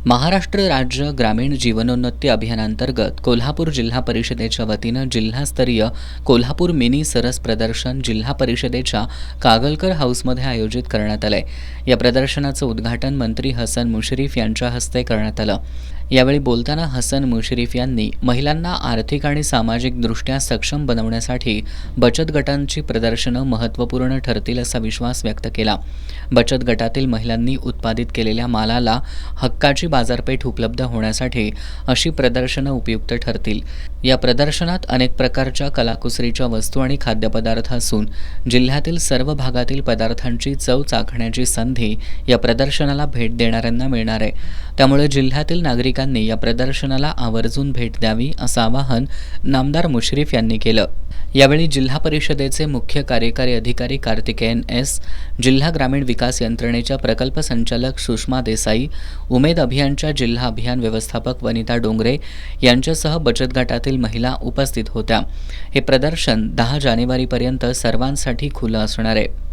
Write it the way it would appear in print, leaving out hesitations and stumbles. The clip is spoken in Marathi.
महाराष्ट्र राज्य ग्रामीण जीवनोन्नती अभियानांतर्गत कोल्हापूर जिल्हा परिषदेच्या वतीनं जिल्हास्तरीय कोल्हापूर मिनी सरस प्रदर्शन जिल्हा परिषदेच्या कागलकर हाऊसमध्ये आयोजित करण्यात आलंय। या प्रदर्शनाचं उद्घाटन मंत्री हसन मुश्रीफ यांच्या हस्ते करण्यात आलं। यावेळी बोलताना हसन मुश्रीफ यांनी महिलांना आर्थिक आणि सामाजिक दृष्ट्या सक्षम बनवण्यासाठी बचत गटांची प्रदर्शनं महत्त्वपूर्ण ठरतील असा विश्वास व्यक्त केला। बचत गटातील महिलांनी उत्पादित केलेल्या मालाला हक्काची बाजारपेठ उपलब्ध होण्यासाठी अशी प्रदर्शनं उपयुक्त ठरतील। या प्रदर्शनात अनेक प्रकारच्या कलाकुसरीच्या वस्तू आणि खाद्यपदार्थ असून जिल्ह्यातील सर्व भागातील पदार्थांची चव चाखण्याची संधी या प्रदर्शनाला भेट देणाऱ्यांना मिळणार आहे। त्यामुळे जिल्ह्यातील नागरिकांनी या प्रदर्शनाला आवर्जून भेट द्यावी असं आवाहन नामदार मुश्रीफ यांनी केलं। यावेळी जिल्हा परिषदेचे मुख्य कार्यकारी अधिकारी कार्तिकेयन एस, जिल्हा ग्रामीण विकास यंत्रणेच्या प्रकल्प संचालक सुषमा देसाई, उमेद अभियानच्या जिल्हा अभियान व्यवस्थापक वनिता डोंगरे यांच्यासह बचत गटातील महिला उपस्थित होत्या। हे प्रदर्शन 10 जानेवारीपर्यंत सर्वांसाठी खुलं असणार आहे।